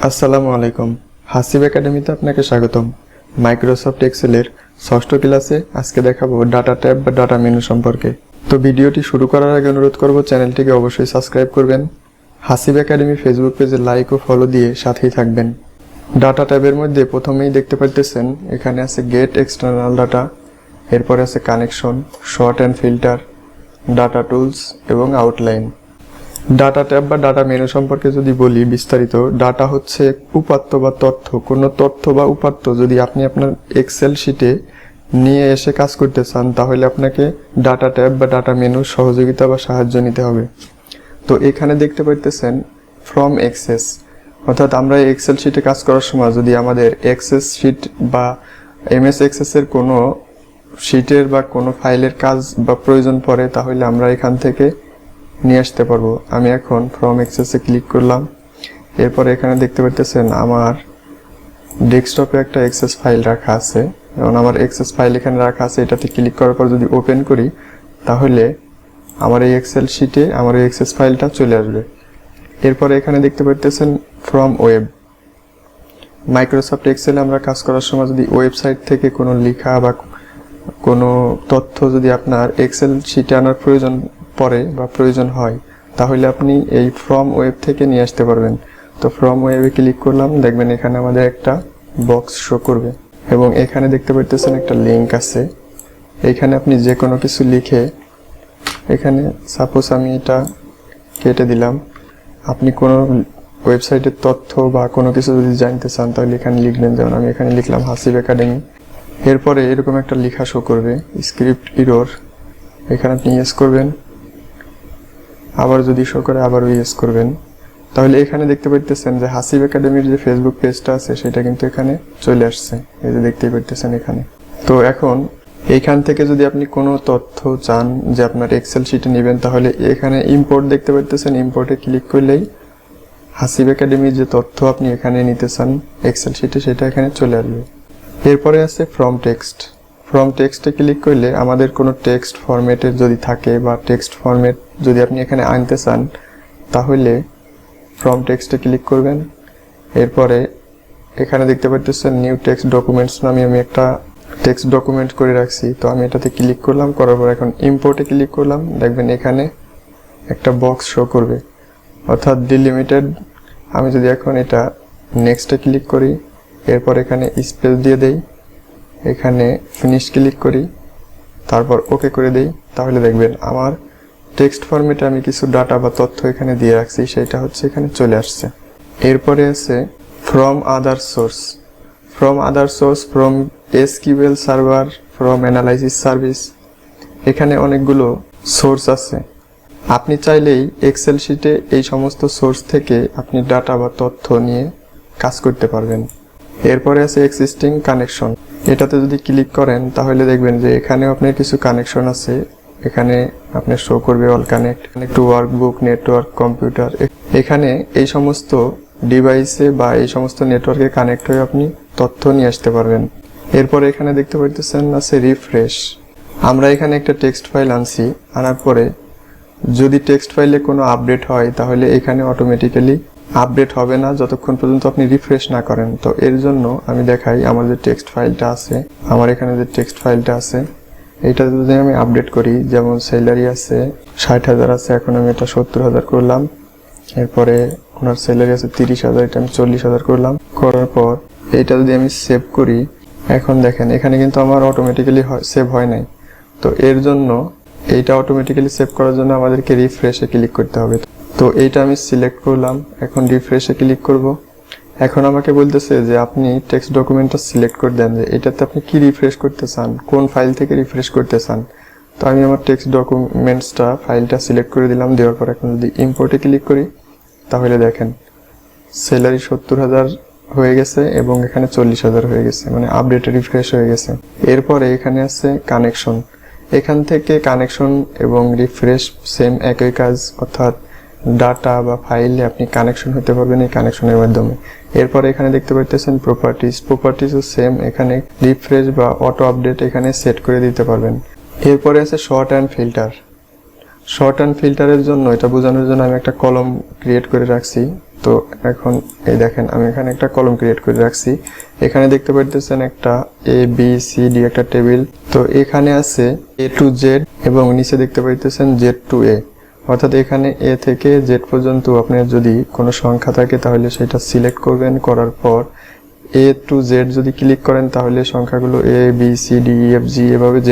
আসসালামু আলাইকুম। হাসিব একাডেমিতে আপনাকে স্বাগতম। মাইক্রোসফট এক্সেলের ষষ্ঠ ক্লাসে আজকে দেখাবো ডাটা ট্যাব বা ডাটা মেনু সম্পর্কে। তো ভিডিওটি শুরু করার আগে অনুরোধ করব চ্যানেলটিকে অবশ্যই সাবস্ক্রাইব করবেন। হাসিব একাডেমি ফেসবুক পেজে লাইক ও ফলো দিয়ে সাথেই থাকবেন। ডাটা ট্যাবের মধ্যে প্রথমেই দেখতে পাচ্ছেন এখানে আছে গেট এক্সটার্নাল ডাটা, এরপরে আছে connection, short and filter, data tools এবং আউটলাইন। ডাটা ট্যাব বা ডাটা মেনু সম্পর্কে যদি বলি বিস্তারিত, ডাটা হচ্ছে উপাত্ত বা তথ্য। কোনো তথ্য বা উপাত্ত যদি আপনি আপনার এক্সেল শিটে নিয়ে এসে কাজ করতে চান, তাহলে আপনাকে ডাটা ট্যাব বা ডাটা মেনুর সহযোগিতা বা সাহায্য নিতে হবে। তো এখানে দেখতে পাইতেছেন ফ্রম এক্সেস, অর্থাৎ আমরা এক্সেল শিটে কাজ করার সময় যদি আমাদের এক্সেস শিট বা এমএস এক্সেসের কোনো শিটের বা কোনো ফাইলের কাজ বা প্রয়োজন পড়ে, তাহলে আমরা এখান থেকে নিয়ে আসতে পারবো। আমি এখন ফ্রম এক্সেসে ক্লিক করলাম। এরপরে এখানে দেখতে পাচ্ছেন আমার ডেস্কটপে একটা এক্সেস ফাইল রাখা আছে, এবং আমার এক্সেস ফাইল এখানে রাখা আছে। এটাতে ক্লিক করার পর যদি ওপেন করি, তাহলে আমার এই এক্সেল শিটে আমার এই এক্সেস ফাইলটা চলে আসবে। এরপরে এখানে দেখতে পাচ্ছেন ফ্রম ওয়েব। মাইক্রোসফট এক্সেলে আমরা কাজ করার সময় যদি ওয়েবসাইট থেকে কোনো লেখা বা কোনো তথ্য যদি আপনার এক্সেল শিটে আনার প্রয়োজন পরে বা প্রয়োজন হয়, তাহলে আপনি এই ফ্রম ওয়েব থেকে নিয়ে আসতে পারবেন। তো ফ্রম ওয়েবে ক্লিক করলাম, দেখবেন এখানে আমাদের একটা বক্স শো করবে, এবং এখানে দেখতে পাচ্ছেন একটা লিঙ্ক আছে। এখানে আপনি যে কোনো কিছু লিখে, এখানে সাপোজ আমি এটা কেটে দিলাম। আপনি কোনো ওয়েবসাইটের তথ্য বা কোনো কিছু যদি জানতে চান, তাহলে এখানে লিখবেন। যেমন আমি এখানে লিখলাম হাসিব একাডেমি। এরপরে এরকম একটা লেখা শো করবে, স্ক্রিপ্ট এরর। এখানে আপনি ইয়েস করবেন, আবার যদি শো করে আবারও ইয়েস করবেন। তাহলে এখানে দেখতে পাচ্ছেন যে হাসিব একাডেমির যে ফেসবুক পেজটা আছে সেটা কিন্তু এখানে চলে আসছে, এই যে দেখতেই পাচ্ছেন এখানে। তো এখন এইখান থেকে যদি আপনি কোনো তথ্য চান যে আপনার এক্সেল শিটে নেবেন, তাহলে এখানে ইম্পোর্ট দেখতে পাচ্ছেন। ইম্পোর্টে ক্লিক করলেই হাসিব একাডেমির যে তথ্য আপনি এখানে নিতে চান এক্সেল শিটে, সেটা এখানে চলে আসবে। এরপরে আছে ফ্রম টেক্সট। ফ্রম টেক্সটে ক্লিক করলে আমাদের কোনো টেক্সট ফরম্যাটের যদি থাকে বা টেক্সট ফরম্যাট যদি আপনি এখানে আনতে চান, তাহলে ফ্রম টেক্সটে ক্লিক করবেন। এরপরে এখানে দেখতে পাচ্ছেন নিউ টেক্সট ডকুমেন্টস নামে আমি একটা টেক্সট ডকুমেন্ট করে রাখছি। তো আমি এটাতে ক্লিক করলাম, করার পর এখন ইম্পোর্টে ক্লিক করলাম। দেখবেন এখানে একটা বক্স শো করবে, অর্থাৎ ডিলিমিটেড। আমি যদি এখন এটা নেক্সটে ক্লিক করি, এরপর এখানে স্পেস দিয়ে দেই, এখানে ফিনিশ ক্লিক করি, তারপর ওকে করে দেই, তাহলে দেখবেন আমার টেক্সট ফরম্যাটে আমি কিছু ডাটা বা তথ্য এখানে দিয়ে রাখছি, সেটা হচ্ছে এখানে চলে আসছে। এরপরে আছে from other source. From other source, from SQL server, from analysis service. এখানে অনেকগুলো সোর্স আছে। আপনি চাইলেই এক্সেল শিটে এই সমস্ত সোর্স থেকে আপনি ডাটা বা তথ্য নিয়ে কাজ করতে পারবেন। এরপরে আছে এক্সিস্টিং কানেকশন। এটাতে যদি ক্লিক করেন, তাহলে দেখবেন যে এখানে আপনার কিছু কানেকশন আছে। এখানে আপনার শো করবে all connect, to workbook, network, computer. এখানে এই সমস্ত ডিভাইসে বা এই সমস্ত নেটওয়ার্কে কানেক্ট হয়ে আপনি তথ্য নিয়ে আসতে পারবেন। এরপরে এখানে দেখতে পাচ্ছেন আছে রিফ্রেশ। আমরা এখানে একটা টেক্সট ফাইল আনছি, আনার পরে যদি টেক্সট ফাইলে কোনো আপডেট হয়, তাহলে এখানে অটোমেটিক্যালি আপডেট হবে না যতক্ষণ পর্যন্ত আপনি রিফ্রেশ না করেন। তো এর জন্য আমি দেখাই আমার যে টেক্সট ফাইলটা আছে, আমার এখানে যে টেক্সট ফাইলটা আছে, এইটা যদি আমি আপডেট করি, যেমন স্যালারি আছে 60,000 আছে, এখন আমি এটা 70,000 করলাম। এরপরে ওনার স্যালারি আছে 30,000, এটা আমি 40,000 করলাম। করার পর এইটা যদি আমি সেভ করি, এখন দেখেন এখানে কিন্তু আমার অটোমেটিক্যালি সেভ হয় নাই। তো এর জন্য এইটা অটোমেটিক্যালি সেভ করার জন্য আমাদেরকে রিফ্রেশে ক্লিক করতে হবে। তো এইটা আমি সিলেক্ট করলাম, এখন রিফ্রেশে ক্লিক করব। এখন আমাকে বলতেছে যে আপনি টেক্সট ডকুমেন্টটা সিলেক্ট করে দেন যে এটাতে আপনি কি রিফ্রেশ করতে চান, কোন ফাইল থেকে রিফ্রেশ করতে চান। তো আমি আমার টেক্সট ডকুমেন্টসটা ফাইলটা সিলেক্ট করে দিলাম। দেওয়ার পর এখন যদি ইম্পোর্টে ক্লিক করি, তাহলে দেখেন স্যালারি 70,000 হয়ে গেছে এবং এখানে 40,000 হয়ে গেছে, মানে আপডেট রিফ্রেশ হয়ে গেছে। এরপরে এখানে আছে কানেকশন। এখান থেকে কানেকশন এবং রিফ্রেশ সেম একই কাজ, অর্থাৎ ডাটা বা ফাইলে আপনি কানেকশন হতে পারবেন এই কানেকশনের মাধ্যমে। এরপরে এখানে দেখতে পাচ্ছেন প্রপার্টিজ। প্রপার্টিজও সেম, এখানে রিফ্রেশ বা অটো আপডেট এখানে সেট করে দিতে পারবেন। এরপরে আছে sort and filter. Sort and ফিল্টারের জন্য, এটা বোঝানোর জন্য আমি একটা কলম ক্রিয়েট করে রাখছি। তো এখন এই দেখেন আমি এখানে একটা কলাম ক্রিয়েট করে রাখছি। এখানে দেখতে পাচ্ছেন একটা ABCD একটা টেবিল। তো এখানে আছে A to Z এবং নিচে দেখতে পাচ্ছেন Z to A, অর্থাৎ এখানে A থেকে Z পর্যন্ত আপনার যদি কোনো সংখ্যা থাকে তাহলে সেটা সিলেক্ট করবেন। করার পর A to Z যদি ক্লিক করেন তাহলে সংখ্যাগুলো ABCDEFG এভাবে Z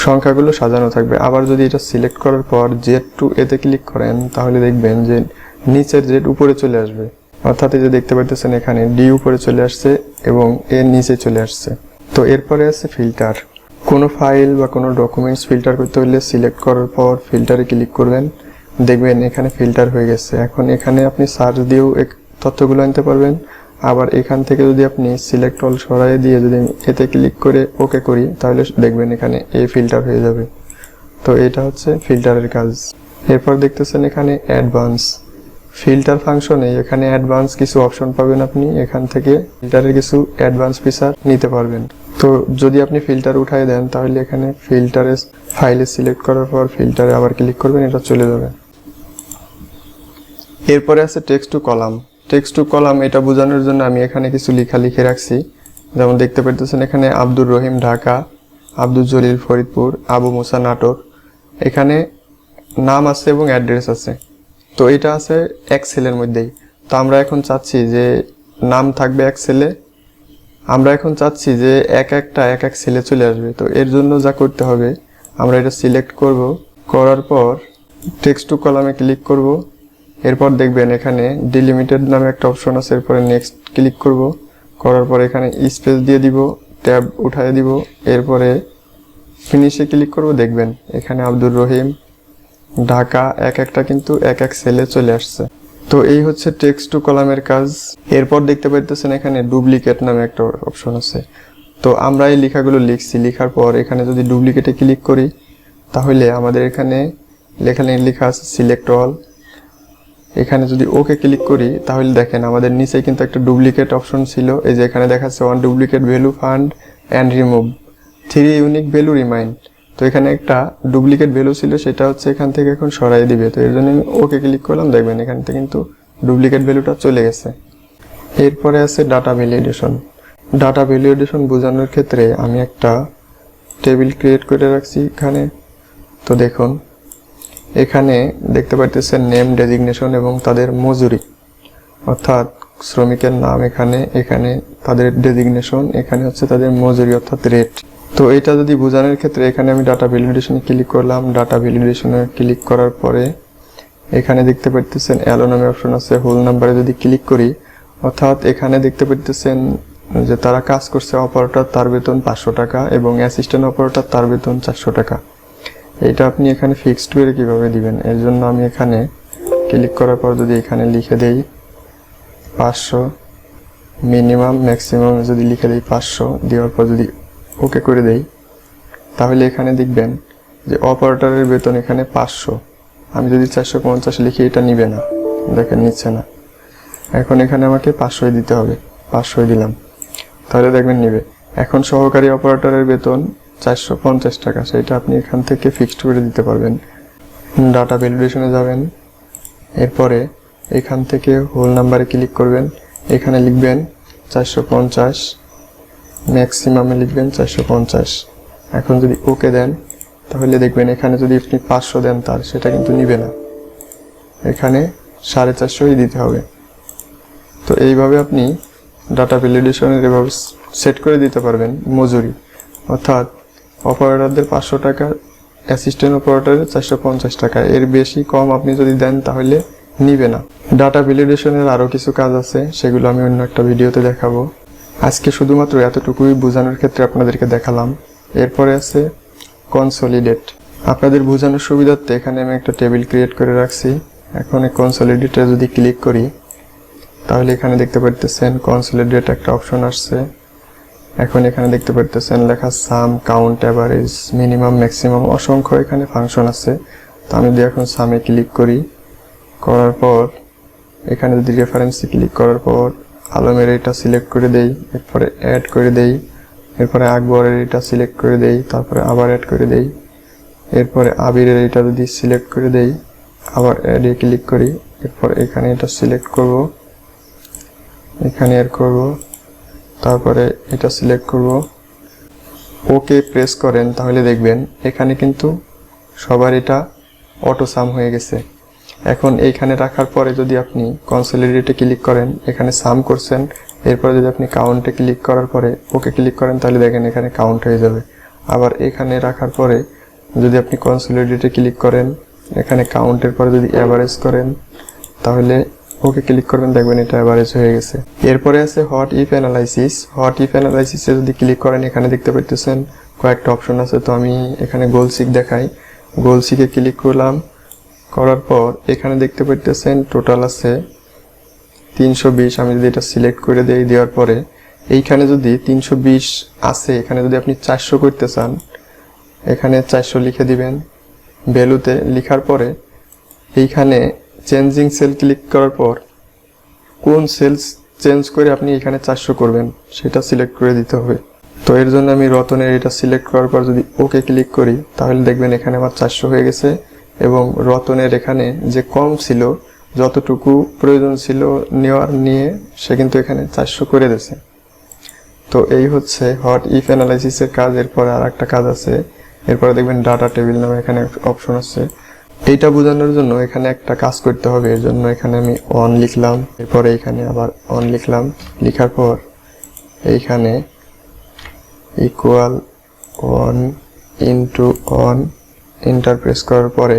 সংখ্যাগুলো সাজানো থাকবে। আবার যদি এটা সিলেক্ট করার পর Z to A তে ক্লিক করেন তাহলে দেখবেন যে নিচের Z উপরে চলে আসবে, অর্থাৎ এই যে দেখতে পাচ্ছেন এখানে D উপরে চলে আসছে এবং A নিচে চলে আসছে। তো এরপরে আছে ফিল্টার। কোনো ফাইল বা কোনো ডকুমেন্টস ফিল্টার করতে হলে সিলেক্ট করার পর ফিল্টারে ক্লিক করবেন, দেখবেন এখানে ফিল্টার হয়ে গেছে। এখন এখানে আপনি সার্চ দিয়েও তথ্যগুলো আনতে পারবেন। আবার এখান থেকে যদি আপনি সিলেক্ট অল সরাই দিয়ে যদি এতে ক্লিক করে ওকে করি তাহলে দেখবেন এখানে এই ফিল্টার হয়ে যাবে। তো এটা হচ্ছে ফিল্টারের কাজ। এরপর দেখতেছেন এখানে অ্যাডভান্স ফিল্টার ফাংশনে এখানে অ্যাডভান্স কিছু অপশন পাবেন। আপনি এখান থেকে ফিল্টারের কিছু অ্যাডভান্স ফিচার নিতে পারবেন। তো যদি আপনি ফিল্টার উঠাই দেন তাহলে এখানে ফিল্টারে ফাইলে সিলেক্ট করার পর ফিল্টারে আবার ক্লিক করবেন, এটা চলে যাবে। এরপরে আছে text to column. Text to column এটা বোঝানোর জন্য আমি এখানে কিছু লেখা লিখে রাখছি। যেমন দেখতে পাচ্ছেন এখানে আব্দুর রহিম ঢাকা, আব্দুল জলিল ফরিদপুর, আবু মুসা নাটোর, এখানে নাম আছে এবং অ্যাড্রেস আছে। তো এটা আছে এক সেলের মধ্যেই। তো আমরা এখন চাচ্ছি যে নাম থাকবে এক সেলে, আমরা এখন চাচ্ছি যে এক এক সেলে চলে আসবে। তো এর জন্য যা করতে হবে আমরা এটা সিলেক্ট করব, করার পর টেক্সট টু কলামে ক্লিক করব। এরপর দেখবেন এখানে ডিলিমিটেড নামে একটা অপশন আছে, এরপরে নেক্সট ক্লিক করব, করার পর এখানে স্পেস দিয়ে দিব, ট্যাব উঠায় দিব, এরপরে ফিনিশে ক্লিক করব। দেখবেন এখানে আব্দুর রহিম ঢাকা একটা কিন্তু এক সেলে চলে আসছে। তো এই হচ্ছে টেক্সট টু কলামের কাজ। এরপর দেখতে পাচ্ছেন এখানে ডুপ্লিকেট নামে একটা অপশন আছে। তো আমরা এই লেখাগুলো লিখছি, লেখার পর এখানে যদি ডুপ্লিকেটে ক্লিক করি তাহলে আমাদের এখানে লেখা আছে সিলেক্ট অল। এখানে যদি ওকে ক্লিক করি তাহলে দেখেন আমাদের নিচে কিন্তু একটা ডুপ্লিকেট অপশন ছিল। এই যে এখানে দেখাচ্ছে 1 duplicate value fund and remove, 3 unique value remind. তো এখানে একটা ডুপ্লিকেট ভ্যালু ছিল, সেটা হচ্ছে এখান থেকে এখন সরাই দিবে। তো এর জন্য আমি ওকে ক্লিক করলাম, দেখবেন এখান থেকে কিন্তু ডুপ্লিকেট ভ্যালুটা চলে গেছে। এরপরে আছে ডাটা ভ্যালিডেশন। ডাটা ভ্যালিডেশন বোঝানোর ক্ষেত্রে আমি একটা টেবিল ক্রিয়েট করে রাখছি এখানে। তো দেখুন এখানে দেখতে পাচ্ছেন নেম, ডেজিগনেশন এবং তাদের মজুরি, অর্থাৎ শ্রমিকের নাম এখানে তাদের ডেজিগনেশন, এখানে হচ্ছে তাদের মজুরি অর্থাৎ রেট। তো এটা যদি বোঝানোর ক্ষেত্রে এখানে আমি ডাটা ভ্যালিডেশনে ক্লিক করলাম। ডাটা ভ্যালিডেশনে ক্লিক করার পরে এখানে দেখতে পাচ্ছেন অ্যালো নামে অপশন আছে, হোল নাম্বারে যদি ক্লিক করি, অর্থাৎ এখানে দেখতে পাচ্ছেন যে তারা কাজ করছে অপারেটর, তার বেতন 500 টাকা এবং অ্যাসিস্ট্যান্ট অপারেটর তার বেতন 400 টাকা। এটা আপনি এখানে ফিক্সড করে কিভাবে দিবেন, এর জন্য আমি এখানে ক্লিক করার পর যদি এখানে লিখে দেই 500, মিনিমাম ম্যাক্সিমাম যদি লিখে দেই 500, দেওয়ার পর যদি ওকে করে দেই তাহলে এখানে দেখবেন যে অপারেটরের বেতন এখানে 500। আমি যদি 450 লিখি এটা নিবে না, দেখেন নিচ্ছে না। এখন এখানে আমাকে 500 দিতে হবে, 500 দিলাম, তাহলে দেখবেন নিবে। এখন সহকারী অপারেটরের বেতন 450 টাকা, সেটা আপনি এখান থেকে ফিক্সড করে দিতে পারবেন। ডাটা ভ্যালিডেশনে যাবেন, এরপরে এখান থেকে হোল নাম্বারে ক্লিক করবেন, এখানে লিখবেন 450, ম্যাক্সিমামে লিখবেন 450। এখন যদি ওকে দেন তাহলে দেখবেন এখানে যদি আপনি 500 দেন তার, সেটা কিন্তু নিবে না, এখানে 450 দিতে হবে। তো এইভাবে আপনি ডাটা ভ্যালিডেশনের এভাবে সেট করে দিতে পারবেন মজুরি, অর্থাৎ অপারেটরদের 500 টাকা, অ্যাসিস্ট্যান্ট অপারেটরের 450 টাকা, এর বেশি কম আপনি যদি দেন তাহলে নিবে না। ডাটা ভ্যালিডেশনের আরও কিছু কাজ আছে, সেগুলো আমি অন্য একটা ভিডিওতে দেখাবো। আজকে শুধুমাত্র এতটুকুই বোঝানোর ক্ষেত্রে আপনাদেরকে দেখালাম। এরপরে আছে কনসলিডেট। আপনাদের বোঝানোর সুবিধার্থে এখানে আমি একটা টেবিল ক্রিয়েট করে রাখছি। এখন এই কনসলিডেটে যদি ক্লিক করি তাহলে এখানে দেখতে পাচ্ছেন কনসলিডেট একটা অপশন আসছে। এখন এখানে দেখতে পাচ্ছেন লেখা সাম, কাউন্ট, অ্যাভারেজ, মিনিমাম, ম্যাক্সিমাম, অসংখ্য এখানে ফাংশন আছে। তো আমি যদি এখন সামে ক্লিক করি, করার পর এখানে যদি রেফারেন্সে ক্লিক করার পর আলমের এটা সিলেক্ট করে দেই, এরপরে অ্যাড করে দেই, এরপরে আকবরের এটা সিলেক্ট করে দেই, তারপরে আবার অ্যাড করে দেই, এরপরে আবিরের এটা যদি সিলেক্ট করে দেই, আবার অ্যাডে ক্লিক করি, এরপর এখানে এটা সিলেক্ট করব, এখানে এড করব, তারপরে এটা সিলেক্ট করব, ওকে প্রেস করেন, তাহলে দেখবেন এখানে কিন্তু সবার এটা অটো সাম হয়ে গেছে। এখন এইখানে রাখার পরে যদি আপনি কনসোলিডেটে ক্লিক করেন, এখানে সাম করছেন, এরপরে যদি আপনি কাউন্টে ক্লিক করার পরে ওকে ক্লিক করেন, তাহলে দেখেন এখানে কাউন্ট হয়ে যাবে। আবার এখানে রাখার পরে যদি আপনি কনসোলিডেটে ক্লিক করেন, এখানে কাউন্টের পরে যদি অ্যাভারেজ করেন, তাহলে ওকে ক্লিক করবেন, দেখবেন এটা অ্যাভারেজ হয়ে গেছে। এরপরে আছে what if analysis. What if অ্যানালাইসিসে যদি ক্লিক করেন, এখানে দেখতে পাচ্ছেন কয়েকটা অপশন আছে। তো আমি এখানে গোল সিক দেখাই, গোল সিকে ক্লিক করলাম, করার পর এখানে দেখতে পাচ্ছেন টোটাল আছে 320। আমি যদি এটা সিলেক্ট করে দিই, দেওয়ার পরে এইখানে যদি 320 আছে, এখানে যদি আপনি 400 করতে চান, এখানে 400 লিখে দিবেন ভ্যালুতে। লিখার পরে এইখানে চেঞ্জিং সেল ক্লিক করার পর কোন সেলস চেঞ্জ করে আপনি এখানে 400 করবেন সেটা সিলেক্ট করে দিতে হবে। তো এর জন্য আমি রতনের এটা সিলেক্ট করার পর যদি ওকে ক্লিক করি, তাহলে দেখবেন এখানে আমার 400 হয়ে গেছে। এবং রতনের এখানে যে কম ছিল, যতটুকু প্রয়োজন ছিল নিয়ে সে কিন্তু এখানে 400 করে দিয়েছে। তো এই হচ্ছে হট ইফ অ্যানালাইসিসের কাজ। এরপরে আর একটা কাজ আছে, এরপরে দেখবেন ডাটা টেবিল নামে এখানে অপশন আছে। এইটা বোঝানোর জন্য এখানে একটা কাজ করতে হবে। এর জন্য এখানে আমি অন লিখলাম, এরপরে এখানে আবার অন লিখলাম, লিখার পর এইখানে equal 1 into on, enter press করার পরে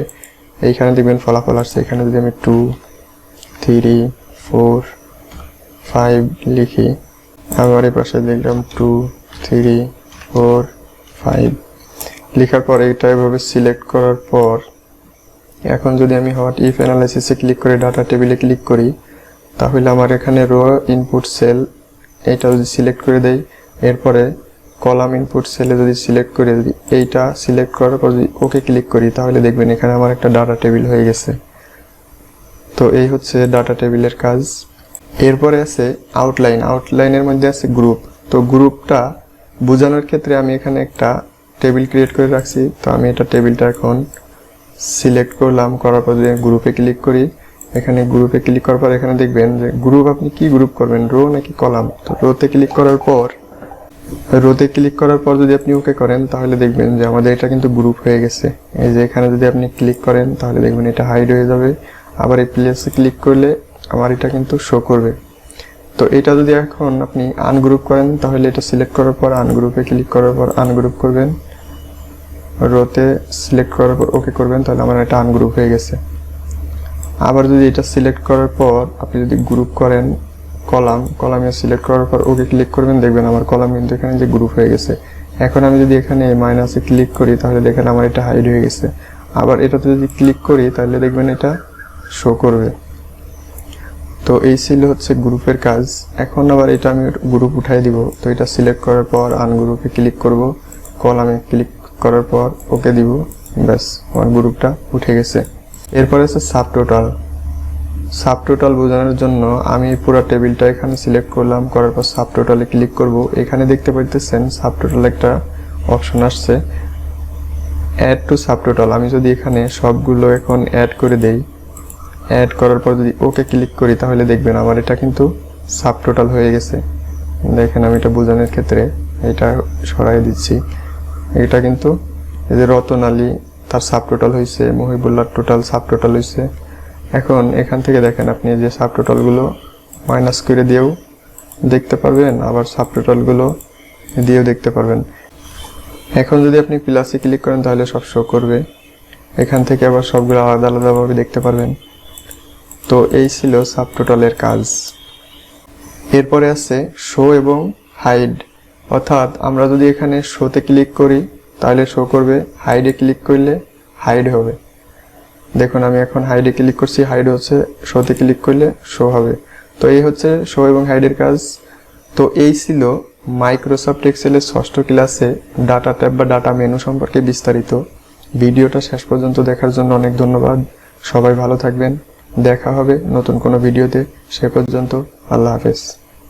এইখানে দেখবেন ফলাফল আসছে। এখানে যদি আমি 2 3 4 5 লিখি, আবার এই পাশে লিখলাম 2 3 4 5 লিখার পর এটা এভাবে সিলেক্ট করার পর এখন যদি আমি হট ইফ অ্যানালাইসিসে ক্লিক করে ডাটা টেবিলে ক্লিক করি, তাহলে আমার এখানে রো ইনপুট সেল এটা যদি সিলেক্ট করে দেই, এরপরে কলাম ইনপুট সেলে যদি সিলেক্ট করে দিই, এইটা সিলেক্ট করার পর যদি ওকে ক্লিক করি, তাহলে দেখবেন এখানে আমার একটা ডাটা টেবিল হয়ে গেছে। তো এই হচ্ছে ডাটা টেবিলের কাজ। এরপরে আছে আউটলাইন। আউটলাইনের মধ্যে আছে গ্রুপ। তো গ্রুপটা বোঝানোর ক্ষেত্রে আমি এখানে একটা টেবিল ক্রিয়েট করে রাখছি। তো আমি এটা টেবিলটা এখন সিলেক্ট করলাম, করার পর যদি গ্রুপে ক্লিক করি, এখানে গ্রুপে ক্লিক করার পর এখানে দেখবেন যে গ্রুপ আপনি কি গ্রুপ করবেন, রো নাকি কলাম। তো রোতে ক্লিক করার পর যদি আপনি ওকে করেন, তাহলে দেখবেন যে আমাদের এটা কিন্তু গ্রুপ হয়ে গেছে। এই যে এখানে যদি আপনি ক্লিক করেন, তাহলে দেখবেন এটা হাইড হয়ে যাবে। আবার এই প্লেসে ক্লিক করলে আমার এটা কিন্তু শো করবে। তো এটা যদি এখন আপনি আনগ্রুপ করেন, তাহলে এটা সিলেক্ট করার পর আনগ্রুপে ক্লিক করার পর আনগ্রুপ করবেন, রোতে সিলেক্ট করার পর ওকে করবেন, তাহলে আমার এটা আনগ্রুপ হয়ে গেছে। আবার যদি এটা সিলেক্ট করার পর আপনি যদি গ্রুপ করেন কলামে সিলেক্ট করার পর ওকে ক্লিক করবেন, দেখবেন আমার কলাম কিন্তু এখানে যে গ্রুপ হয়ে গেছে। এখন আমি যদি এখানে মাইনাসে ক্লিক করি, তাহলে দেখেন আমার এটা হাইড হয়ে গেছে। আবার এটাতে যদি ক্লিক করি, তাহলে দেখবেন এটা শো করবে। তো এই ছিল হচ্ছে গ্রুপের কাজ। এখন আবার এটা আমি গ্রুপ উঠাই দিব। তো এটা সিলেক্ট করার পর আনগ্রুপে ক্লিক করব, কলামে ক্লিক করার পর ওকে দিব, ব্যাস আমার গ্রুপটা উঠে গেছে। এরপর আছে সাবটোটাল। সাবটোটাল বোঝানোর জন্য আমি পুরো টেবিলটা এখানে সিলেক্ট করলাম, করার পর সাবটোটালে ক্লিক করব। এখানে দেখতে পাচ্ছেন সাবটোটাল একটা অপশন আসছে, অ্যাড টু সাবটোটাল। আমি যদি এখানে সবগুলো এখন অ্যাড করে দেই, অ্যাড করার পর যদি ওকে ক্লিক করি, তাহলে দেখবেন আমার এটা কিন্তু সাবটোটাল হয়ে গেছে। দেখেন আমি এটা বোঝানোর ক্ষেত্রে এটা সরাই দিচ্ছি। এটা কিন্তু এই যে রতন আলী তার সাবটোটাল হয়েছে, মহিবুল্লাহর টোটাল সাবটোটাল হয়েছে। এখন এখান থেকে দেখেন আপনি যে সাবটোটালগুলো মাইনাস করে দিয়েও দেখতে পারবেন, আবার সাবটোটালগুলো দিয়েও দেখতে পারবেন। এখন যদি আপনি প্লাসে ক্লিক করেন, তাহলে সব শো করবে। এখান থেকে আবার সবগুলো আলাদা আলাদাভাবে দেখতে পারবেন। তো এই ছিল সাবটোটালের কাজ। এরপরে আছে শো এবং হাইড। অর্থাৎ আমরা যদি এখানে শোতে ক্লিক করি, তাহলে শো করবে, হাইডে ক্লিক করলে হাইড হবে। দেখুন আমি এখন হাইডে ক্লিক করছি, হাইড হচ্ছে, শোতে ক্লিক করলে শো হবে। তো এই হচ্ছে শো এবং হাইডের কাজ। তো এই ছিল মাইক্রোসফট এক্সেলের 6ষ্ঠ ক্লাসে ডাটা ট্যাব বা ডাটা মেনু সম্পর্কে বিস্তারিত। ভিডিওটা শেষ পর্যন্ত দেখার জন্য অনেক ধন্যবাদ। সবাই ভালো থাকবেন, দেখা হবে নতুন কোনো ভিডিওতে। সে পর্যন্ত আল্লাহ হাফেজ।